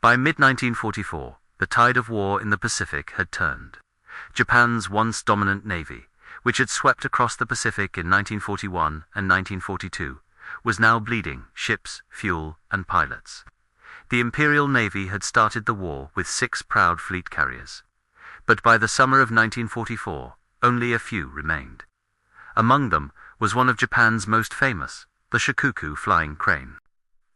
By mid-1944, the tide of war in the Pacific had turned. Japan's once dominant navy, which had swept across the Pacific in 1941 and 1942, was now bleeding ships, fuel, and pilots. The Imperial Navy had started the war with 6 proud fleet carriers. But by the summer of 1944, only a few remained. Among them was one of Japan's most famous, the Shōkaku flying crane.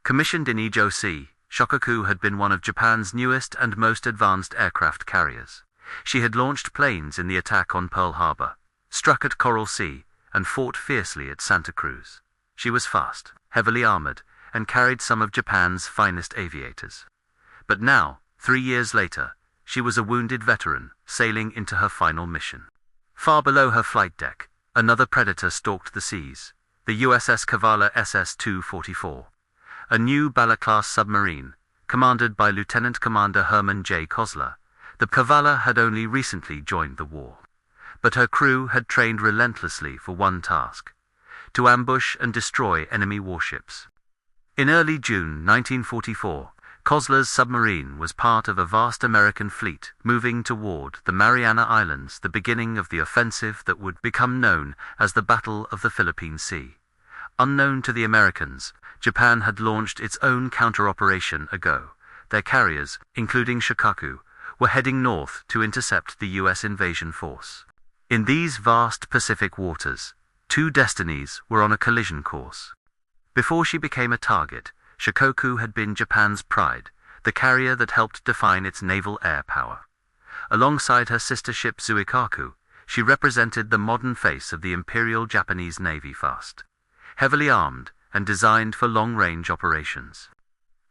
Commissioned in Ejo Sea, Shōkaku had been one of Japan's newest and most advanced aircraft carriers. She had launched planes in the attack on Pearl Harbor, struck at Coral Sea, and fought fiercely at Santa Cruz. She was fast, heavily armored, and carried some of Japan's finest aviators. But now, 3 years later, she was a wounded veteran, sailing into her final mission. Far below her flight deck, another predator stalked the seas, the USS Cavalla SS-244, a new Bala-class submarine, commanded by Lieutenant Commander Herman J. Kossler. The Cavalla had only recently joined the war, but her crew had trained relentlessly for one task: to ambush and destroy enemy warships. In early June 1944, Kossler's submarine was part of a vast American fleet moving toward the Mariana Islands, the beginning of the offensive that would become known as the Battle of the Philippine Sea. Unknown to the Americans, Japan had launched its own counter-operation ago. Their carriers, including Shōkaku, were heading north to intercept the U.S. invasion force. In these vast Pacific waters, 2 destinies were on a collision course. Before she became a target, Shōkaku had been Japan's pride, the carrier that helped define its naval air power. Alongside her sister ship Shōkaku, she represented the modern face of the Imperial Japanese Navy, fast, heavily armed, and designed for long-range operations.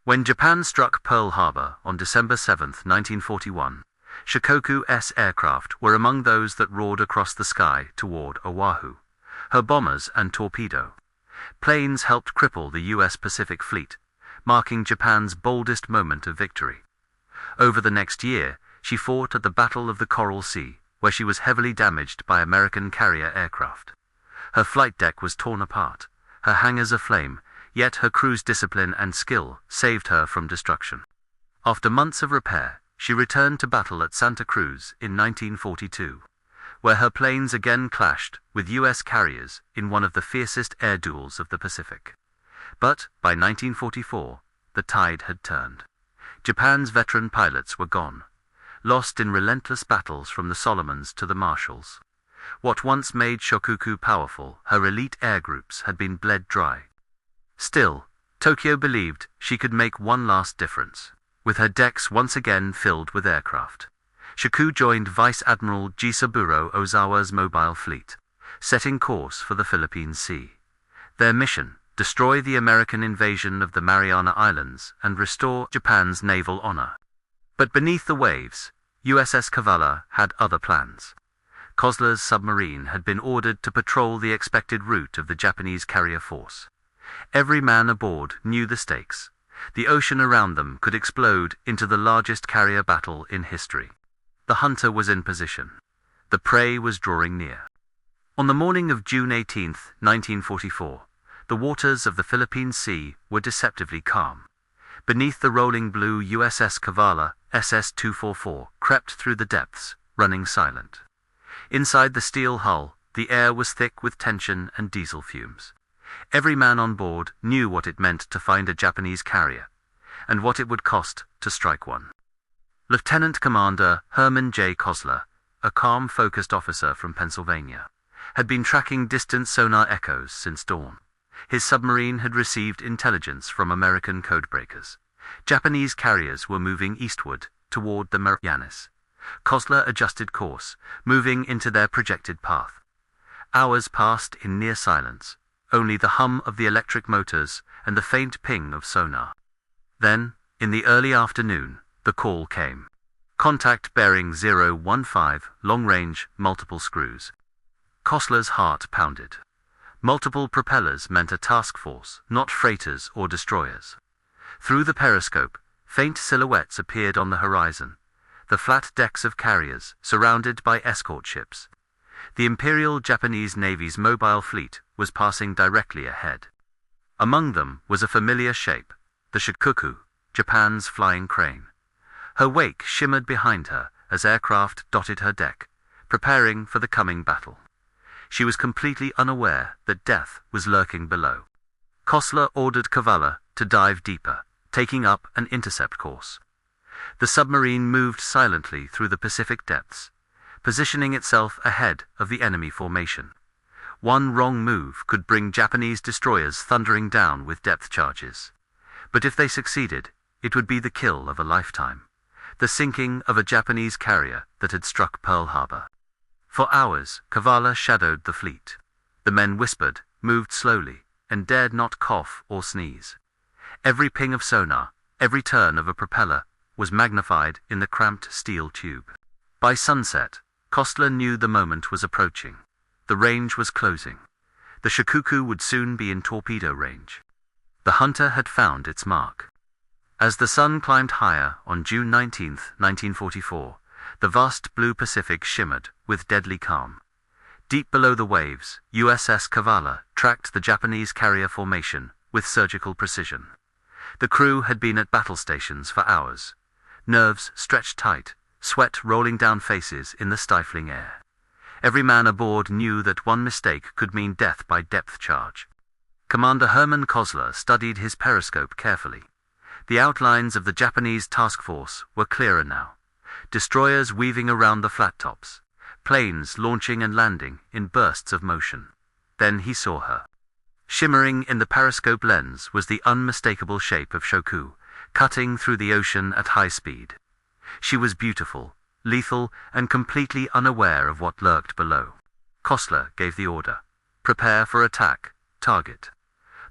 When Japan struck Pearl Harbor on December 7, 1941, Shōkaku's aircraft were among those that roared across the sky toward Oahu. Her bombers and torpedo planes helped cripple the U.S. Pacific Fleet, marking Japan's boldest moment of victory. Over the next year, she fought at the Battle of the Coral Sea, where she was heavily damaged by American carrier aircraft. Her flight deck was torn apart, her hangars aflame, yet her crew's discipline and skill saved her from destruction. After months of repair, she returned to battle at Santa Cruz in 1942, where her planes again clashed with U.S. carriers in one of the fiercest air duels of the Pacific. But by 1944, the tide had turned. Japan's veteran pilots were gone, lost in relentless battles from the Solomons to the Marshalls. What once made Shōkaku powerful, her elite air groups, had been bled dry. Still, Tokyo believed she could make one last difference. With her decks once again filled with aircraft, Shōkaku joined Vice Admiral Jisaburo Ozawa's mobile fleet, setting course for the Philippine Sea. Their mission: destroy the American invasion of the Mariana Islands and restore Japan's naval honor. But beneath the waves, USS Cavalla had other plans. Kossler's submarine had been ordered to patrol the expected route of the Japanese carrier force. Every man aboard knew the stakes. The ocean around them could explode into the largest carrier battle in history. The hunter was in position. The prey was drawing near. On the morning of June 18, 1944, the waters of the Philippine Sea were deceptively calm. Beneath the rolling blue USS Cavalla, SS-244 crept through the depths, running silent. Inside the steel hull, the air was thick with tension and diesel fumes. Every man on board knew what it meant to find a Japanese carrier, and what it would cost to strike one. Lieutenant Commander Herman J. Kossler, a calm, focused officer from Pennsylvania, had been tracking distant sonar echoes since dawn. His submarine had received intelligence from American codebreakers. Japanese carriers were moving eastward, toward the Marianas. Kossler adjusted course, moving into their projected path. Hours passed in near silence, only the hum of the electric motors and the faint ping of sonar. Then, in the early afternoon, the call came. Contact bearing 015, long-range, multiple screws. Kossler's heart pounded. Multiple propellers meant a task force, not freighters or destroyers. Through the periscope, faint silhouettes appeared on the horizon, the flat decks of carriers surrounded by escort ships. The Imperial Japanese Navy's mobile fleet was passing directly ahead. Among them was a familiar shape, the Shōkaku, Japan's flying crane. Her wake shimmered behind her as aircraft dotted her deck, preparing for the coming battle. She was completely unaware that death was lurking below. Kossler ordered Cavalla to dive deeper, taking up an intercept course. The submarine moved silently through the Pacific depths, positioning itself ahead of the enemy formation. One wrong move could bring Japanese destroyers thundering down with depth charges. But if they succeeded, it would be the kill of a lifetime, the sinking of a Japanese carrier that had struck Pearl Harbor. For hours, Cavalla shadowed the fleet. The men whispered, moved slowly, and dared not cough or sneeze. Every ping of sonar, every turn of a propeller, was magnified in the cramped steel tube. By sunset, Kossler knew the moment was approaching. The range was closing. The Shōkaku would soon be in torpedo range. The hunter had found its mark. As the sun climbed higher on June 19, 1944, the vast blue Pacific shimmered with deadly calm. Deep below the waves, USS Cavalla tracked the Japanese carrier formation with surgical precision. The crew had been at battle stations for hours. Nerves stretched tight, sweat rolling down faces in the stifling air. Every man aboard knew that one mistake could mean death by depth charge. Commander Herman Kossler studied his periscope carefully. The outlines of the Japanese task force were clearer now. Destroyers weaving around the flat tops, planes launching and landing in bursts of motion. Then he saw her. Shimmering in the periscope lens was the unmistakable shape of Shōkaku, cutting through the ocean at high speed. She was beautiful, lethal, and completely unaware of what lurked below. Kossler gave the order. Prepare for attack. Target.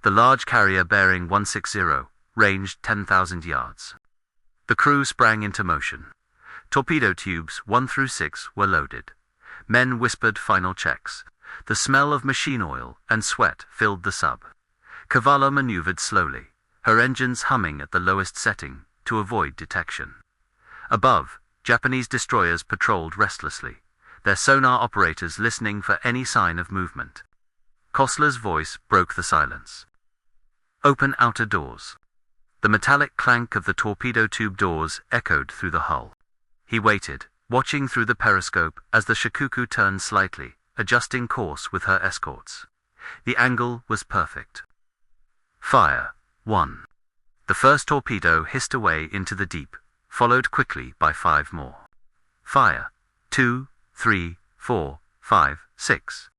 The large carrier bearing 160 ranged 10,000 yards. The crew sprang into motion. Torpedo tubes 1 through 6 were loaded. Men whispered final checks. The smell of machine oil and sweat filled the sub. Cavalla maneuvered slowly, her engines humming at the lowest setting to avoid detection. Above, Japanese destroyers patrolled restlessly, their sonar operators listening for any sign of movement. Kossler's voice broke the silence. Open outer doors. The metallic clank of the torpedo tube doors echoed through the hull. He waited, watching through the periscope as the Shōkaku turned slightly, adjusting course with her escorts. The angle was perfect. Fire. 1. The first torpedo hissed away into the deep, followed quickly by 5 more. Fire. 2, 3, 4, 5, 6.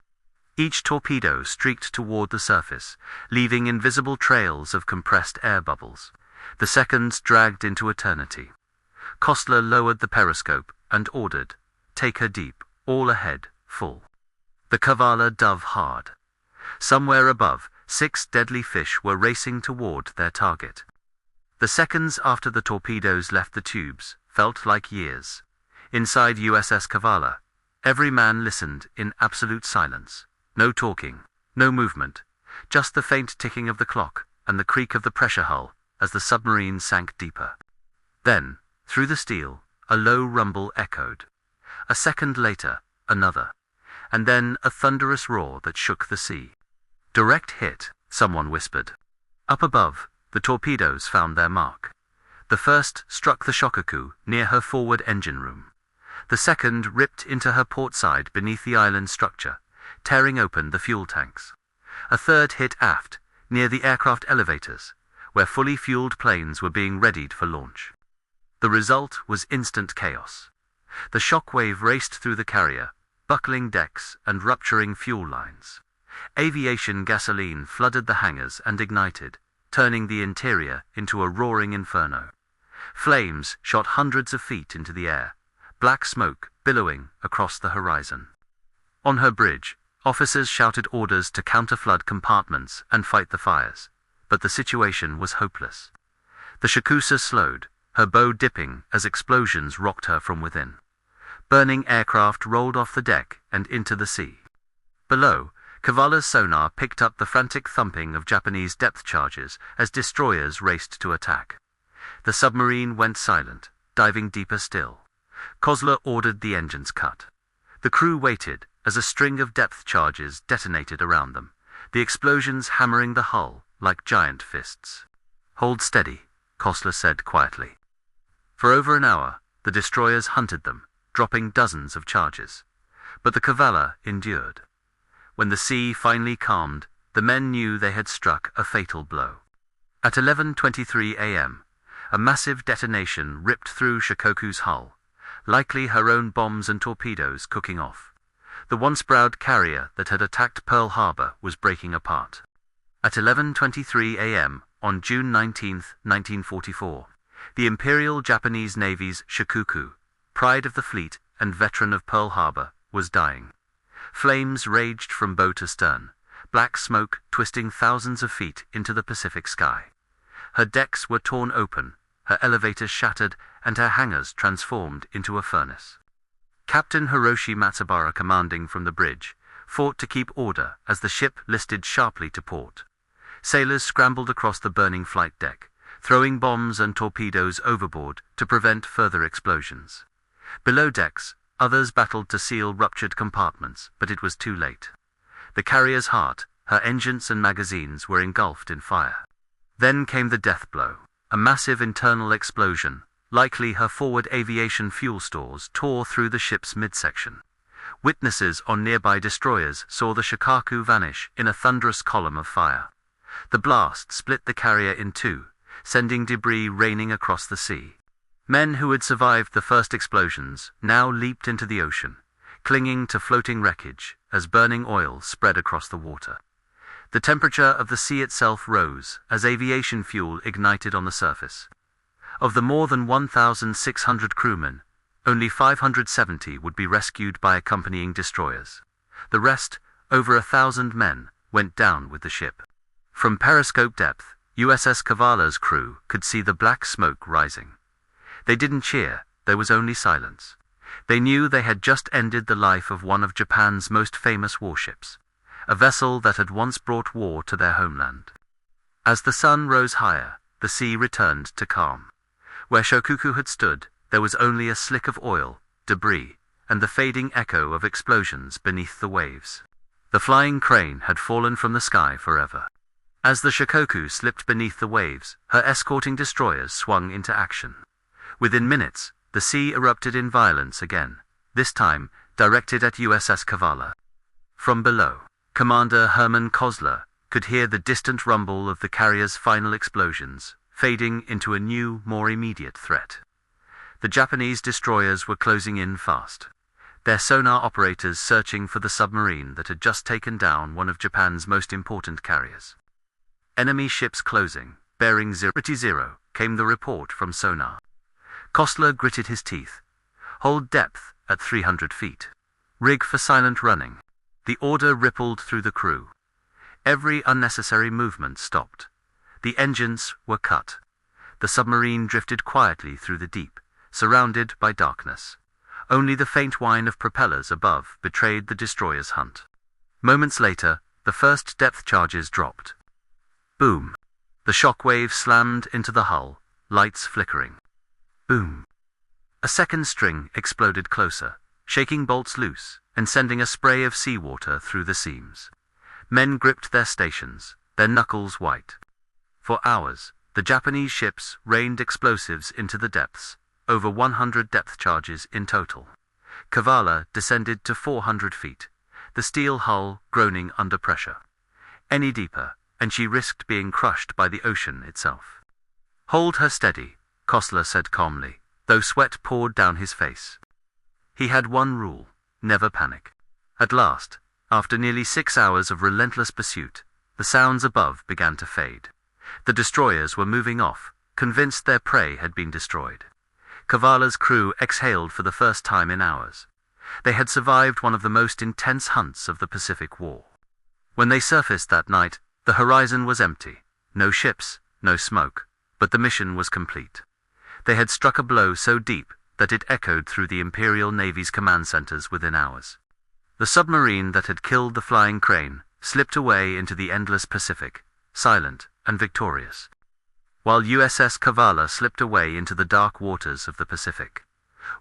Each torpedo streaked toward the surface, leaving invisible trails of compressed air bubbles. The seconds dragged into eternity. Kossler lowered the periscope and ordered, "Take her deep, all ahead, full." The Cavalla dove hard. Somewhere above, 6 deadly fish were racing toward their target. The seconds after the torpedoes left the tubes felt like years. Inside USS Cavalla, every man listened in absolute silence. No talking, no movement, just the faint ticking of the clock and the creak of the pressure hull as the submarine sank deeper. Then, through the steel, a low rumble echoed. A second later, another, and then a thunderous roar that shook the sea. "Direct hit," someone whispered. Up above, the torpedoes found their mark. The first struck the Shōkaku near her forward engine room. The second ripped into her port side beneath the island structure, tearing open the fuel tanks. A third hit aft, near the aircraft elevators, where fully fueled planes were being readied for launch. The result was instant chaos. The shockwave raced through the carrier, buckling decks and rupturing fuel lines. Aviation gasoline flooded the hangars and ignited, turning the interior into a roaring inferno. Flames shot hundreds of feet into the air, black smoke billowing across the horizon. On her bridge, officers shouted orders to counterflood compartments and fight the fires, but the situation was hopeless. The Shōkaku slowed, her bow dipping as explosions rocked her from within. Burning aircraft rolled off the deck and into the sea. Below, Cavalla's sonar picked up the frantic thumping of Japanese depth charges as destroyers raced to attack. The submarine went silent, diving deeper still. Kossler ordered the engines cut. The crew waited as a string of depth charges detonated around them, the explosions hammering the hull like giant fists. "Hold steady," Kossler said quietly. For over an hour, the destroyers hunted them, dropping dozens of charges. But the Cavalla endured. When the sea finally calmed, the men knew they had struck a fatal blow. At 11:23 a.m., a massive detonation ripped through Shōkaku's hull, likely her own bombs and torpedoes cooking off. The once proud carrier that had attacked Pearl Harbor was breaking apart. At 11:23 a.m. on June 19, 1944, the Imperial Japanese Navy's Shōkaku, pride of the fleet and veteran of Pearl Harbor, was dying. Flames raged from bow to stern, black smoke twisting thousands of feet into the Pacific sky. Her decks were torn open, her elevators shattered, and her hangars transformed into a furnace. Captain Hiroshi Matsubara, commanding from the bridge, fought to keep order as the ship listed sharply to port. Sailors scrambled across the burning flight deck, throwing bombs and torpedoes overboard to prevent further explosions. Below decks, others battled to seal ruptured compartments, but it was too late. The carrier's heart, her engines and magazines were engulfed in fire. Then came the death blow, a massive internal explosion. Likely her forward aviation fuel stores tore through the ship's midsection. Witnesses on nearby destroyers saw the Shōkaku vanish in a thunderous column of fire. The blast split the carrier in two, sending debris raining across the sea. Men who had survived the first explosions now leaped into the ocean, clinging to floating wreckage as burning oil spread across the water. The temperature of the sea itself rose as aviation fuel ignited on the surface. Of the more than 1,600 crewmen, only 570 would be rescued by accompanying destroyers. The rest, over 1,000 men, went down with the ship. From periscope depth, USS Cavalla's crew could see the black smoke rising. They didn't cheer, there was only silence. They knew they had just ended the life of one of Japan's most famous warships, a vessel that had once brought war to their homeland. As the sun rose higher, the sea returned to calm. Where Shōkaku had stood, there was only a slick of oil, debris, and the fading echo of explosions beneath the waves. The flying crane had fallen from the sky forever. As the Shōkaku slipped beneath the waves, her escorting destroyers swung into action. Within minutes, the sea erupted in violence again, this time directed at USS Cavalla. From below, Commander Herman Kossler could hear the distant rumble of the carrier's final explosions, fading into a new, more immediate threat. The Japanese destroyers were closing in fast, their sonar operators searching for the submarine that had just taken down one of Japan's most important carriers. Enemy ships closing, bearing 0, came the report from sonar. Kossler gritted his teeth. Hold depth at 300 feet. Rig for silent running. The order rippled through the crew. Every unnecessary movement stopped. The engines were cut. The submarine drifted quietly through the deep, surrounded by darkness. Only the faint whine of propellers above betrayed the destroyer's hunt. Moments later, the first depth charges dropped. Boom. The shock wave slammed into the hull, lights flickering. Boom. A second string exploded closer, shaking bolts loose and sending a spray of seawater through the seams. Men gripped their stations, their knuckles white. For hours, the Japanese ships rained explosives into the depths, over 100 depth charges in total. Cavalla descended to 400 feet, the steel hull groaning under pressure. Any deeper, and she risked being crushed by the ocean itself. Hold her steady, Kossler said calmly, though sweat poured down his face. He had one rule: never panic. At last, after nearly 6 hours of relentless pursuit, the sounds above began to fade. The destroyers were moving off, convinced their prey had been destroyed. Cavalla's crew exhaled for the first time in hours. They had survived one of the most intense hunts of the Pacific War. When they surfaced that night, the horizon was empty. No ships, no smoke, but the mission was complete. They had struck a blow so deep that it echoed through the Imperial Navy's command centers within hours. The submarine that had killed the flying crane slipped away into the endless Pacific, silent and victorious, while USS Cavalla slipped away into the dark waters of the Pacific.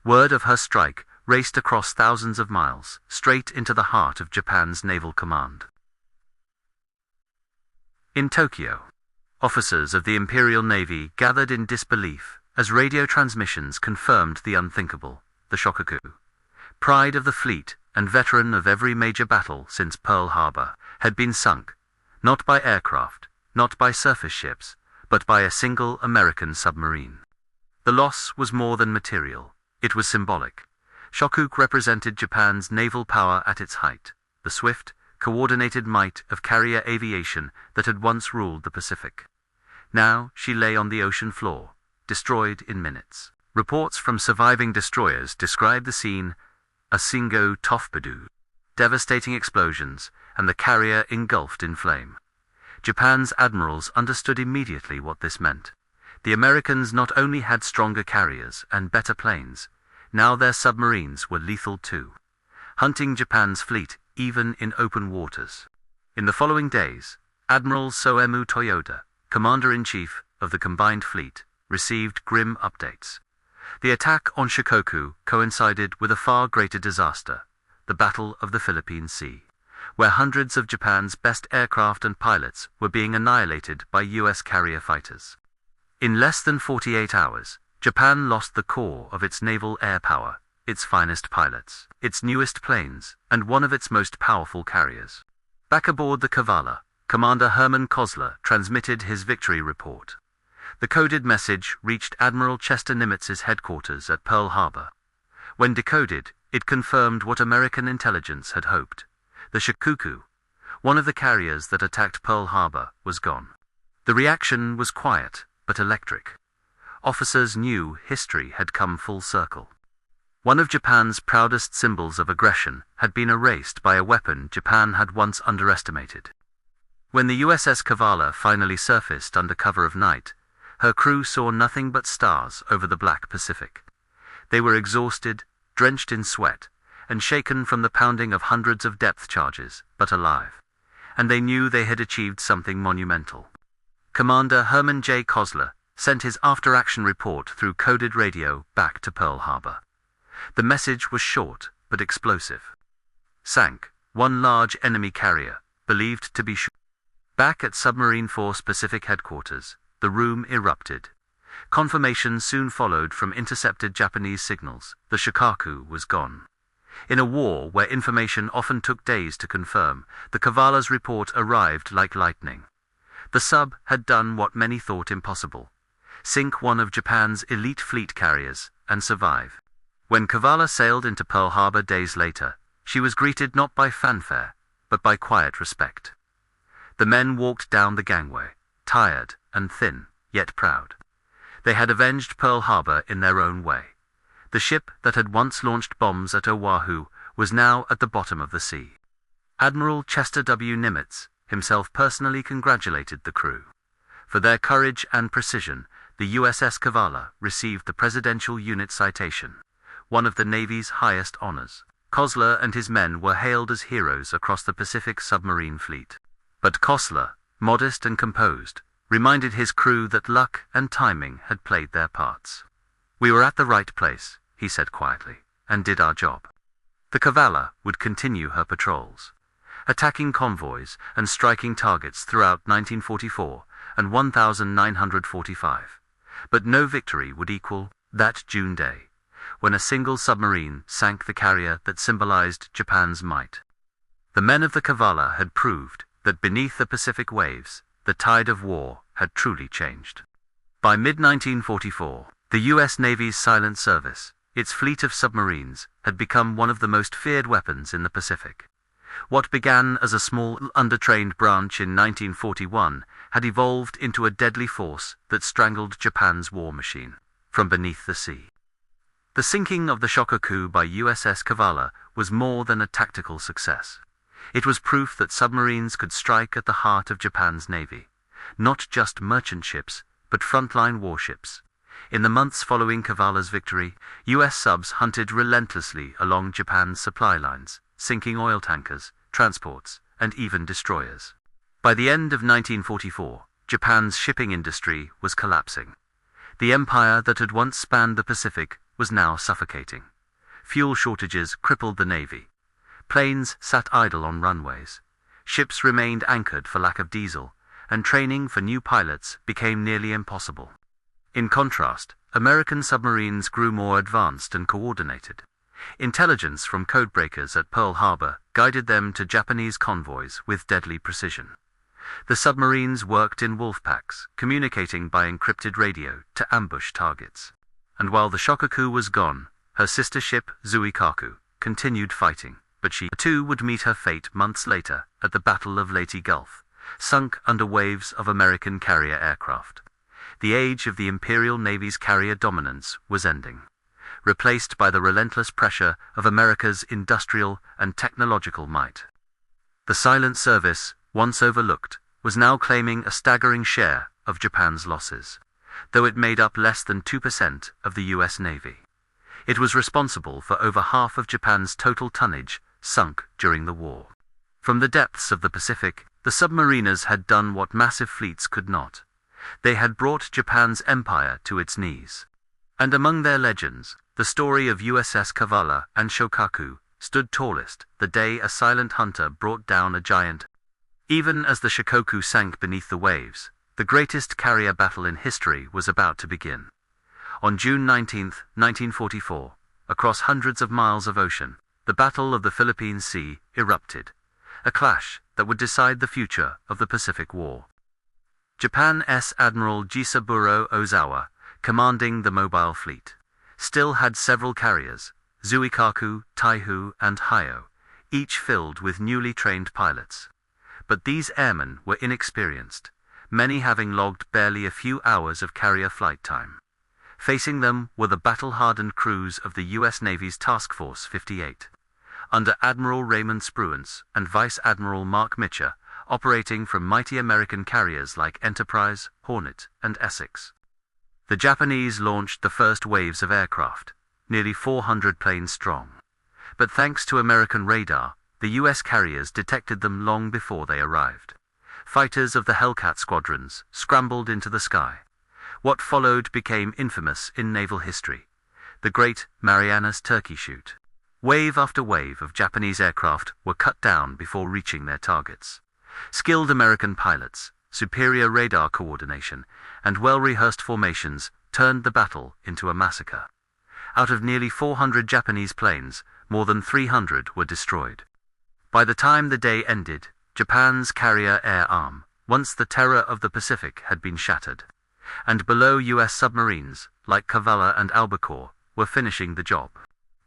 Word of her strike raced across thousands of miles, straight into the heart of Japan's naval command. In Tokyo, Officers of the Imperial Navy gathered in disbelief as radio transmissions confirmed the unthinkable. The Shōkaku, pride of the fleet and veteran of every major battle since Pearl Harbor, had been sunk, not by aircraft, not by surface ships, but by a single American submarine. The loss was more than material, it was symbolic. Shōkaku represented Japan's naval power at its height, the swift, coordinated might of carrier aviation that had once ruled the Pacific. Now she lay on the ocean floor, destroyed in minutes. Reports from surviving destroyers described the scene: a single torpedo, devastating explosions, and the carrier engulfed in flame. Japan's admirals understood immediately what this meant. The Americans not only had stronger carriers and better planes, now their submarines were lethal too, hunting Japan's fleet even in open waters. In the following days, Admiral Soemu Toyoda, Commander-in-Chief of the combined fleet, received grim updates. The attack on Shōkaku coincided with a far greater disaster, the Battle of the Philippine Sea, where hundreds of Japan's best aircraft and pilots were being annihilated by U.S. carrier fighters. In less than 48 hours, Japan lost the core of its naval air power, its finest pilots, its newest planes, and one of its most powerful carriers. Back aboard the Cavalla, Commander Herman Kossler transmitted his victory report. The coded message reached Admiral Chester Nimitz's headquarters at Pearl Harbor. When decoded, it confirmed what American intelligence had hoped. The Shōkaku, one of the carriers that attacked Pearl Harbor, was gone. The reaction was quiet, but electric. Officers knew history had come full circle. One of Japan's proudest symbols of aggression had been erased by a weapon Japan had once underestimated. When the USS Cavalla finally surfaced under cover of night, her crew saw nothing but stars over the black Pacific. They were exhausted, drenched in sweat, and shaken from the pounding of hundreds of depth charges, but alive. And they knew they had achieved something monumental. Commander Herman J. Kossler sent his after-action report through coded radio back to Pearl Harbor. The message was short but explosive. Sank, one large enemy carrier, believed to be Shōkaku. Back at Submarine Force Pacific headquarters, the room erupted. Confirmation soon followed from intercepted Japanese signals. The Shōkaku was gone. In a war where information often took days to confirm, the Cavalla's report arrived like lightning. The sub had done what many thought impossible: sink one of Japan's elite fleet carriers and survive. When Cavalla sailed into Pearl Harbor days later, she was greeted not by fanfare, but by quiet respect. The men walked down the gangway, tired and thin, yet proud. They had avenged Pearl Harbor in their own way. The ship that had once launched bombs at Oahu was now at the bottom of the sea. Admiral Chester W. Nimitz himself personally congratulated the crew. For their courage and precision, the USS Cavalla received the Presidential Unit Citation, one of the Navy's highest honors. Kossler and his men were hailed as heroes across the Pacific submarine fleet. But Kossler, modest and composed, reminded his crew that luck and timing had played their parts. "We were at the right place," he said quietly, "and did our job." The Cavalla would continue her patrols, attacking convoys and striking targets throughout 1944 and 1945. But no victory would equal that June day, when a single submarine sank the carrier that symbolized Japan's might. The men of the Cavalla had proved that beneath the Pacific waves, the tide of war had truly changed. By mid-1944, the U.S. Navy's silent service, its fleet of submarines, had become one of the most feared weapons in the Pacific. What began as a small, undertrained branch in 1941 had evolved into a deadly force that strangled Japan's war machine from beneath the sea. The sinking of the Shōkaku by USS Cavalla was more than a tactical success. It was proof that submarines could strike at the heart of Japan's navy, not just merchant ships, but frontline warships. In the months following Cavalla's victory, U.S. subs hunted relentlessly along Japan's supply lines, sinking oil tankers, transports, and even destroyers. By the end of 1944, Japan's shipping industry was collapsing. The empire that had once spanned the Pacific was now suffocating. Fuel shortages crippled the navy. Planes sat idle on runways. Ships remained anchored for lack of diesel, and training for new pilots became nearly impossible. In contrast, American submarines grew more advanced and coordinated. Intelligence from codebreakers at Pearl Harbor guided them to Japanese convoys with deadly precision. The submarines worked in wolf packs, communicating by encrypted radio to ambush targets. And while the Shōkaku was gone, her sister ship, Shōkaku, continued fighting, but she too would meet her fate months later at the Battle of Leyte Gulf, sunk under waves of American carrier aircraft. The age of the Imperial Navy's carrier dominance was ending, replaced by the relentless pressure of America's industrial and technological might. The silent service, once overlooked, was now claiming a staggering share of Japan's losses, though it made up less than 2% of the U.S. Navy. It was responsible for over half of Japan's total tonnage sunk during the war. From the depths of the Pacific, the submariners had done what massive fleets could not. They had brought Japan's empire to its knees. And among their legends, the story of USS Cavalla and Shōkaku stood tallest the day a silent hunter brought down a giant. Even as the Shōkaku sank beneath the waves, the greatest carrier battle in history was about to begin. On June 19, 1944, across hundreds of miles of ocean, the Battle of the Philippine Sea erupted, a clash that would decide the future of the Pacific War. Japan's Admiral Jisaburo Ozawa, commanding the mobile fleet, still had several carriers, Shōkaku, Taihu, and Hayo, each filled with newly trained pilots. But these airmen were inexperienced, many having logged barely a few hours of carrier flight time. Facing them were the battle-hardened crews of the U.S. Navy's Task Force 58, under Admiral Raymond Spruance and Vice Admiral Mark Mitcher, operating from mighty American carriers like Enterprise, Hornet, and Essex. The Japanese launched the first waves of aircraft, nearly 400 planes strong. But thanks to American radar, the U.S. carriers detected them long before they arrived. Fighters of the Hellcat squadrons scrambled into the sky. What followed became infamous in naval history: the Great Marianas Turkey Shoot. Wave after wave of Japanese aircraft were cut down before reaching their targets. Skilled American pilots, superior radar coordination, and well-rehearsed formations turned the battle into a massacre. Out of nearly 400 Japanese planes, more than 300 were destroyed. By the time the day ended, Japan's carrier air arm, once the terror of the Pacific, had been shattered. And below U.S. submarines, like Cavalla and Albacore, were finishing the job.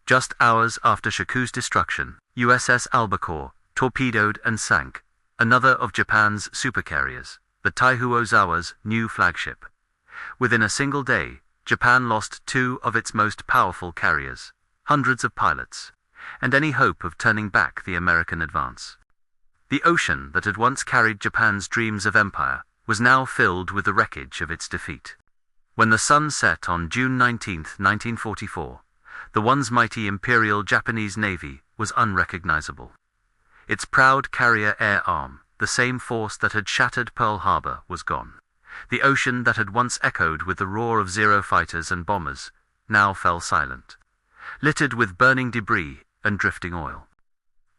Just hours after Shōkaku's destruction, USS Albacore torpedoed and sank another of Japan's supercarriers, the Taihu Ozawa's new flagship. Within a single day, Japan lost two of its most powerful carriers, hundreds of pilots, and any hope of turning back the American advance. The ocean that had once carried Japan's dreams of empire was now filled with the wreckage of its defeat. When the sun set on June 19, 1944, the once mighty Imperial Japanese Navy was unrecognizable. Its proud carrier air arm, the same force that had shattered Pearl Harbor, was gone. The ocean that had once echoed with the roar of Zero fighters and bombers now fell silent, littered with burning debris and drifting oil.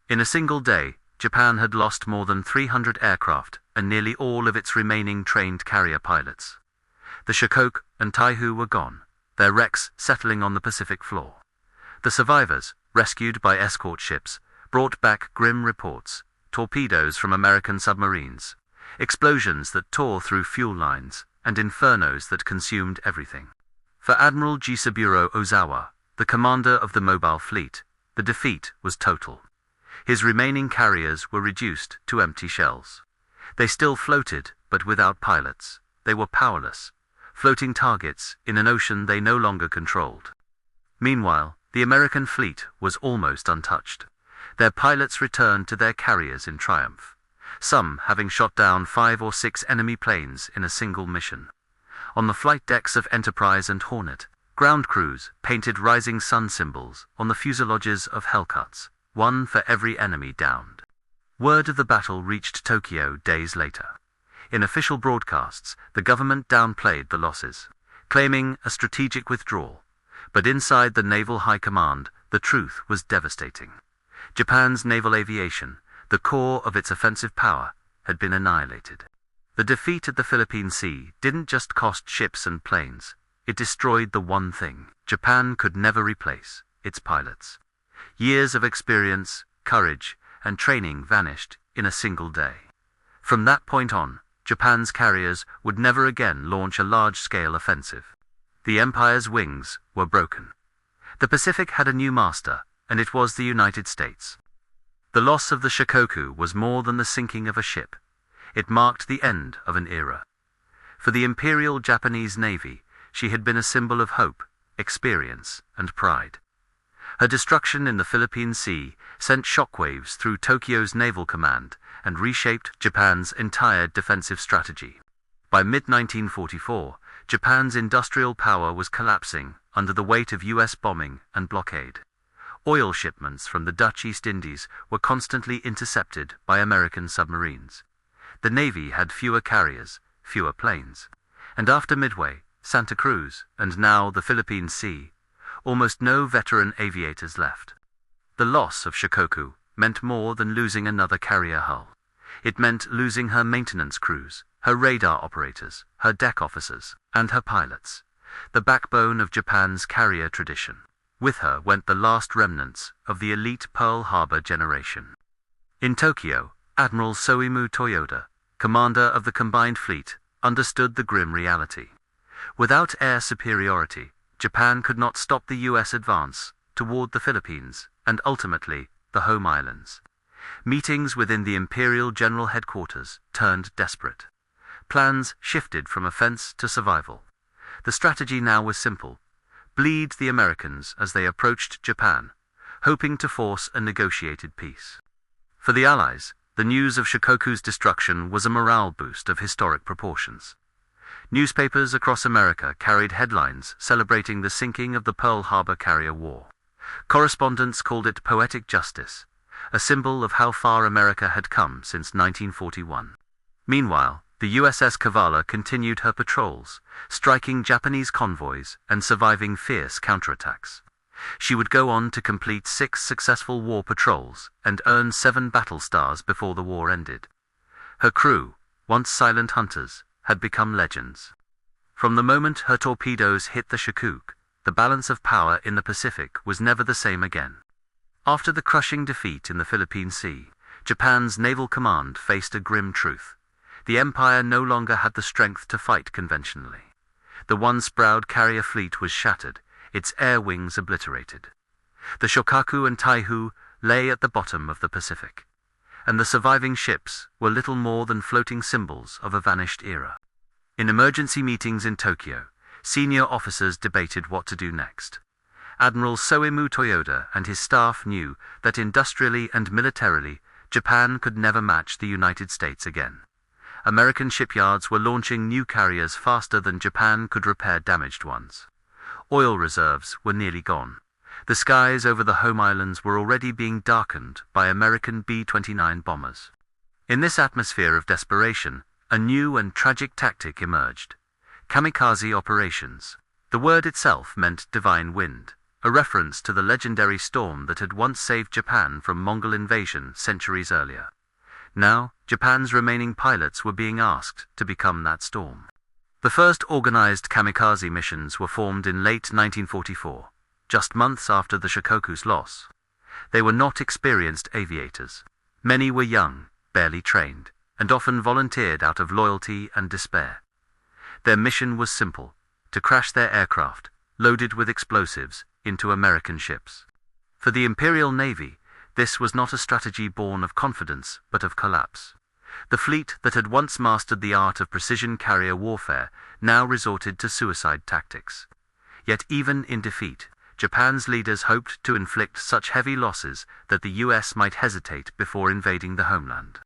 In a single day, Japan had lost more than 300 aircraft and nearly all of its remaining trained carrier pilots. The Shōkaku and Taihu were gone, their wrecks settling on the Pacific floor. The survivors, rescued by escort ships, brought back grim reports: torpedoes from American submarines, explosions that tore through fuel lines, and infernos that consumed everything. For Admiral Jisaburo Ozawa, the commander of the mobile fleet, the defeat was total. His remaining carriers were reduced to empty shells. They still floated, but without pilots. They were powerless, floating targets in an ocean they no longer controlled. Meanwhile, the American fleet was almost untouched. Their pilots returned to their carriers in triumph, some having shot down 5 or 6 enemy planes in a single mission. On the flight decks of Enterprise and Hornet, ground crews painted rising sun symbols on the fuselages of Hellcats, one for every enemy downed. Word of the battle reached Tokyo days later. In official broadcasts, the government downplayed the losses, claiming a strategic withdrawal. But inside the Naval High Command, the truth was devastating. Japan's naval aviation, the core of its offensive power, had been annihilated. The defeat at the Philippine Sea didn't just cost ships and planes, it destroyed the one thing Japan could never replace: its pilots. Years of experience, courage, and training vanished in a single day. From that point on, Japan's carriers would never again launch a large-scale offensive. The Empire's wings were broken. The Pacific had a new master, and it was the United States. The loss of the Shōkaku was more than the sinking of a ship. It marked the end of an era. For the Imperial Japanese Navy, she had been a symbol of hope, experience, and pride. Her destruction in the Philippine Sea sent shockwaves through Tokyo's naval command and reshaped Japan's entire defensive strategy. By mid-1944, Japan's industrial power was collapsing under the weight of U.S. bombing and blockade. Oil shipments from the Dutch East Indies were constantly intercepted by American submarines. The Navy had fewer carriers, fewer planes, and after Midway, Santa Cruz, and now the Philippine Sea, almost no veteran aviators left. The loss of Shōkaku meant more than losing another carrier hull. It meant losing her maintenance crews, her radar operators, her deck officers, and her pilots, the backbone of Japan's carrier tradition. With her went the last remnants of the elite Pearl Harbor generation. In Tokyo, Admiral Soimu Toyoda, commander of the combined fleet, understood the grim reality. Without air superiority, Japan could not stop the U.S. advance toward the Philippines and ultimately the home islands. Meetings within the Imperial General Headquarters turned desperate. Plans shifted from offense to survival. The strategy now was simple: bleed the Americans as they approached Japan, hoping to force a negotiated peace. For the Allies, the news of Shōkaku's destruction was a morale boost of historic proportions. Newspapers across America carried headlines celebrating the sinking of the Pearl Harbor carrier war. Correspondents called it poetic justice, a symbol of how far America had come since 1941. Meanwhile, the USS Cavalla continued her patrols, striking Japanese convoys and surviving fierce counterattacks. She would go on to complete 6 successful war patrols and earn 7 battle stars before the war ended. Her crew, once silent hunters, had become legends. From the moment her torpedoes hit the Shōkaku, the balance of power in the Pacific was never the same again. After the crushing defeat in the Philippine Sea, Japan's naval command faced a grim truth. The Empire no longer had the strength to fight conventionally. The once proud carrier fleet was shattered, its air wings obliterated. The Shōkaku and Taihu lay at the bottom of the Pacific, and the surviving ships were little more than floating symbols of a vanished era. In emergency meetings in Tokyo, senior officers debated what to do next. Admiral Soimu Toyoda and his staff knew that industrially and militarily, Japan could never match the United States again. American shipyards were launching new carriers faster than Japan could repair damaged ones. Oil reserves were nearly gone. The skies over the home islands were already being darkened by American B-29 bombers. In this atmosphere of desperation, a new and tragic tactic emerged: kamikaze operations. The word itself meant divine wind, a reference to the legendary storm that had once saved Japan from Mongol invasion centuries earlier. Now, Japan's remaining pilots were being asked to become that storm. The first organized kamikaze missions were formed in late 1944, just months after the Shōkaku's loss. They were not experienced aviators. Many were young, barely trained, and often volunteered out of loyalty and despair. Their mission was simple: to crash their aircraft, loaded with explosives, into American ships. For the Imperial Navy, this was not a strategy born of confidence, but of collapse. The fleet that had once mastered the art of precision carrier warfare now resorted to suicide tactics. Yet even in defeat, Japan's leaders hoped to inflict such heavy losses that the US might hesitate before invading the homeland.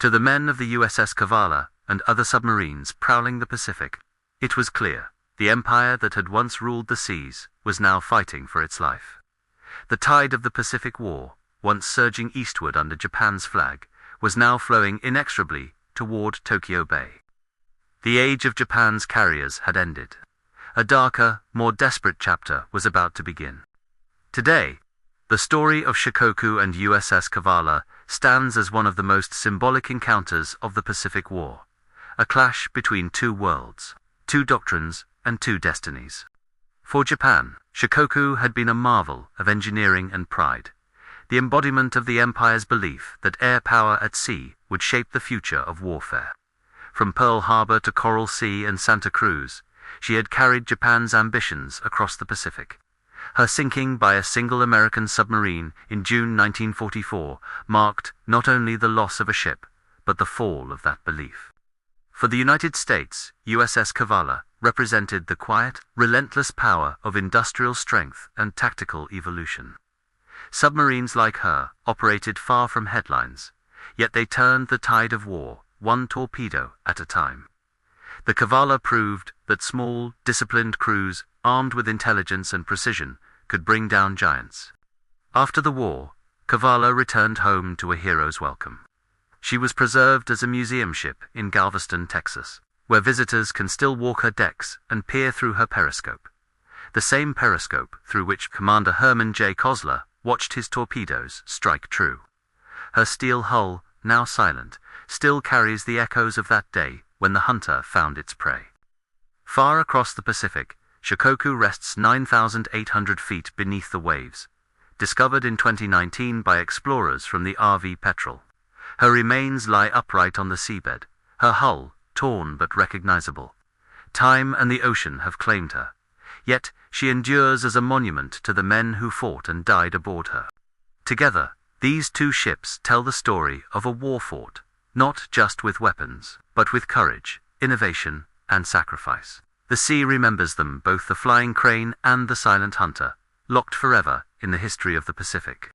To the men of the USS Cavalla and other submarines prowling the Pacific, it was clear: the empire that had once ruled the seas was now fighting for its life. The tide of the Pacific War, once surging eastward under Japan's flag, was now flowing inexorably toward Tokyo Bay. The age of Japan's carriers had ended. A darker, more desperate chapter was about to begin. Today, the story of Shōkaku and USS Cavalla stands as one of the most symbolic encounters of the Pacific War, a clash between two worlds, two doctrines, and two destinies. For Japan, Shōkaku had been a marvel of engineering and pride, the embodiment of the empire's belief that air power at sea would shape the future of warfare. From Pearl Harbor to Coral Sea and Santa Cruz, she had carried Japan's ambitions across the Pacific. Her sinking by a single American submarine in June 1944 marked not only the loss of a ship, but the fall of that belief. For the United States, USS Cavalla represented the quiet, relentless power of industrial strength and tactical evolution. Submarines like her operated far from headlines, yet they turned the tide of war, one torpedo at a time. The Cavalla proved that small, disciplined crews, armed with intelligence and precision, could bring down giants. After the war, Cavalla returned home to a hero's welcome. She was preserved as a museum ship in Galveston, Texas, where visitors can still walk her decks and peer through her periscope. The same periscope through which Commander Herman J. Kossler watched his torpedoes strike true. Her steel hull, now silent, still carries the echoes of that day when the hunter found its prey. Far across the Pacific, Shōkaku rests 9,800 feet beneath the waves, discovered in 2019 by explorers from the RV Petrel. Her remains lie upright on the seabed, her hull torn but recognizable. Time and the ocean have claimed her, yet she endures as a monument to the men who fought and died aboard her. Together, these two ships tell the story of a war fought, not just with weapons, but with courage, innovation, and sacrifice. The sea remembers them, both the flying crane and the silent hunter, locked forever in the history of the Pacific.